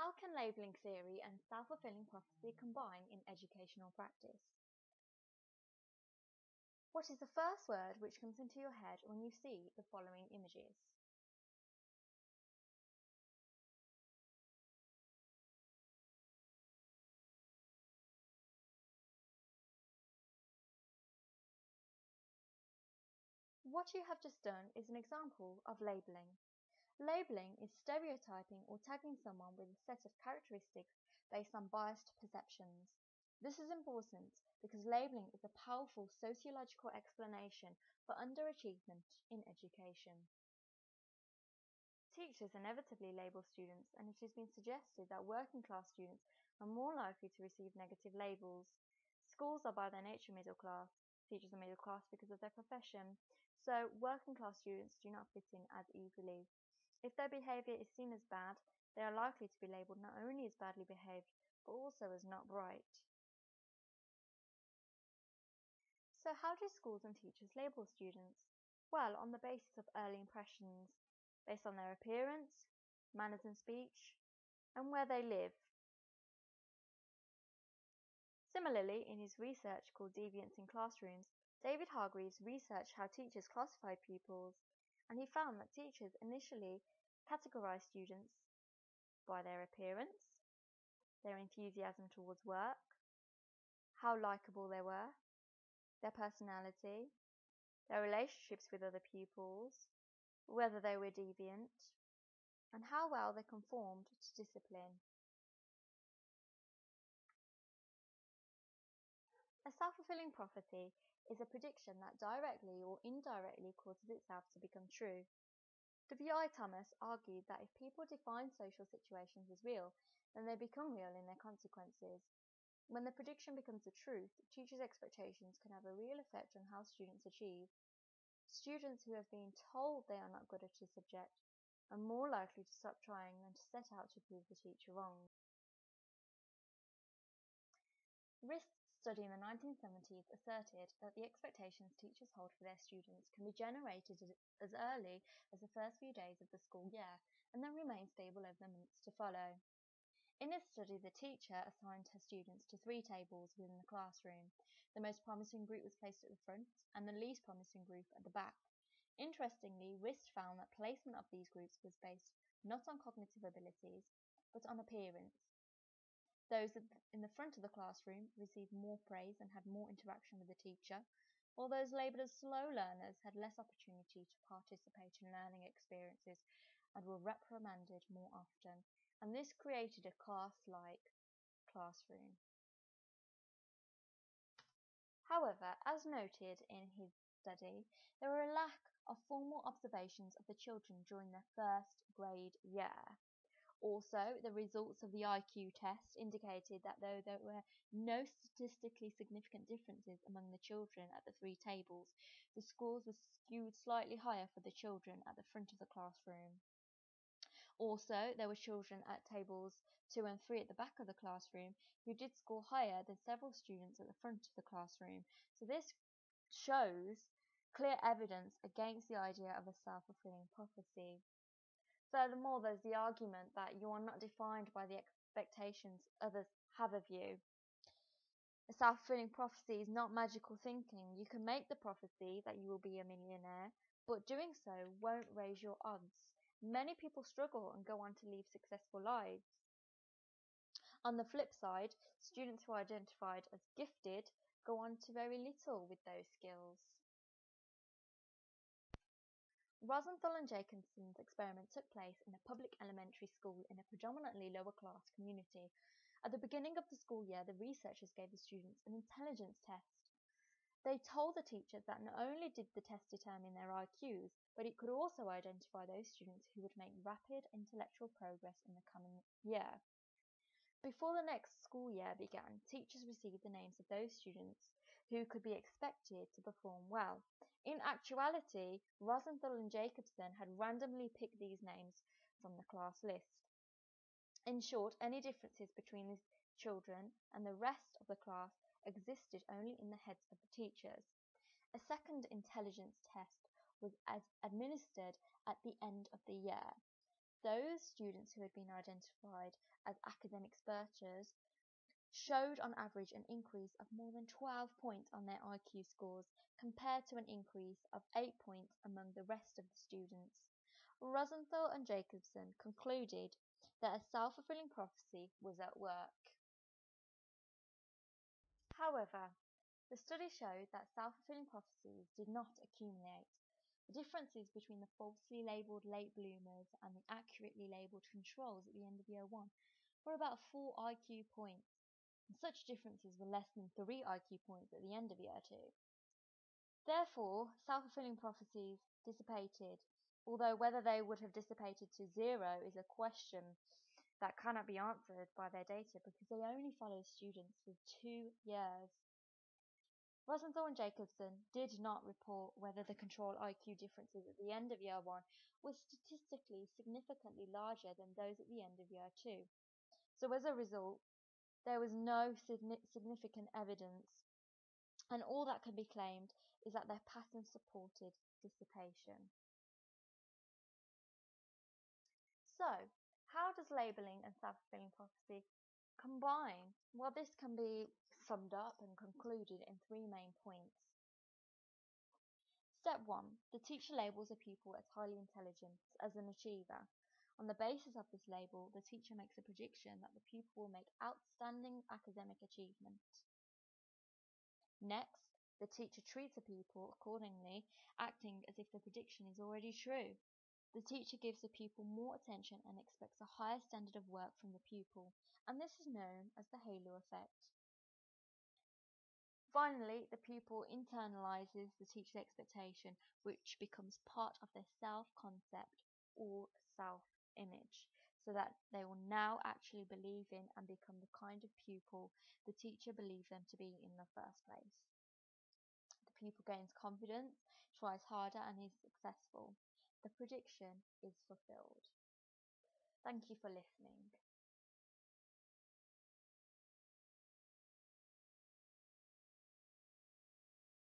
How can labelling theory and self-fulfilling prophecy combine in educational practice? What is the first word which comes into your head when you see the following images? What you have just done is an example of labelling. Labelling is stereotyping or tagging someone with a set of characteristics based on biased perceptions. This is important because labelling is a powerful sociological explanation for underachievement in education. Teachers inevitably label students, and it has been suggested that working class students are more likely to receive negative labels. Schools are by their nature middle class. Teachers are middle class because of their profession, so working class students do not fit in as easily. If their behaviour is seen as bad, they are likely to be labelled not only as badly behaved, but also as not bright. So how do schools and teachers label students? Well, on the basis of early impressions, based on their appearance, manners and speech, and where they live. Similarly, in his research called Deviance in Classrooms, David Hargreaves researched how teachers classified pupils, and he found that teachers initially categorized students by their appearance, their enthusiasm towards work, how likable they were, their personality, their relationships with other pupils, whether they were deviant, and how well they conformed to discipline. A self-fulfilling prophecy is a prediction that directly or indirectly causes itself to become true. W.I. Thomas argued that if people define social situations as real, then they become real in their consequences. When the prediction becomes a truth, teachers' expectations can have a real effect on how students achieve. Students who have been told they are not good at a subject are more likely to stop trying than to set out to prove the teacher wrong. Rist's study in the 1970s asserted that the expectations teachers hold for their students can be generated as early as the first few days of the school year and then remain stable over the months to follow. In this study, the teacher assigned her students to 3 tables within the classroom. The most promising group was placed at the front and the least promising group at the back. Interestingly, Rist found that placement of these groups was based not on cognitive abilities, but on appearance. Those in the front of the classroom received more praise and had more interaction with the teacher, while those labelled as slow learners had less opportunity to participate in learning experiences and were reprimanded more often, and this created a class-like classroom. However, as noted in his study, there were a lack of formal observations of the children during their first grade year. Also, the results of the IQ test indicated that though there were no statistically significant differences among the children at the 3 tables, the scores were skewed slightly higher for the children at the front of the classroom. Also, there were children at tables 2 and 3 at the back of the classroom who did score higher than several students at the front of the classroom. So this shows clear evidence against the idea of a self-fulfilling prophecy. Furthermore, there's the argument that you are not defined by the expectations others have of you. A self-fulfilling prophecy is not magical thinking. You can make the prophecy that you will be a millionaire, but doing so won't raise your odds. Many people struggle and go on to lead successful lives. On the flip side, students who are identified as gifted go on to very little with those skills. Rosenthal and Jacobson's experiment took place in a public elementary school in a predominantly lower-class community. At the beginning of the school year, the researchers gave the students an intelligence test. They told the teachers that not only did the test determine their IQs, but it could also identify those students who would make rapid intellectual progress in the coming year. Before the next school year began, teachers received the names of those students who could be expected to perform well. In actuality, Rosenthal and Jacobson had randomly picked these names from the class list. In short, any differences between the children and the rest of the class existed only in the heads of the teachers. A second intelligence test was administered at the end of the year. Those students who had been identified as academic spurters showed on average an increase of more than 12 points on their IQ scores compared to an increase of 8 points among the rest of the students. Rosenthal and Jacobson concluded that a self-fulfilling prophecy was at work. However, the study showed that self-fulfilling prophecies did not accumulate. The differences between the falsely labelled late bloomers and the accurately labelled controls at the end of year 1 were about 4 IQ points, and such differences were less than 3 IQ points at the end of year 2. Therefore, self-fulfilling prophecies dissipated, although whether they would have dissipated to 0 is a question that cannot be answered by their data because they only follow students for 2 years. Rosenthal and Jacobson did not report whether the control IQ differences at the end of year 1 were statistically significantly larger than those at the end of year 2. So as a result, there was no significant evidence, and all that can be claimed is that their pattern supported dissipation. So, how does labelling and self-fulfilling prophecy combine? Well, this can be summed up and concluded in 3 main points. Step 1. The teacher labels a pupil as highly intelligent, as an achiever. On the basis of this label, the teacher makes a prediction that the pupil will make outstanding academic achievement. Next, the teacher treats a pupil accordingly, acting as if the prediction is already true. The teacher gives the pupil more attention and expects a higher standard of work from the pupil, and this is known as the halo effect. Finally, the pupil internalizes the teacher's expectation, which becomes part of their self-concept or self-image, so that they will now actually believe in and become the kind of pupil the teacher believed them to be in the first place. The pupil gains confidence, tries harder, and is successful. The prediction is fulfilled. Thank you for listening.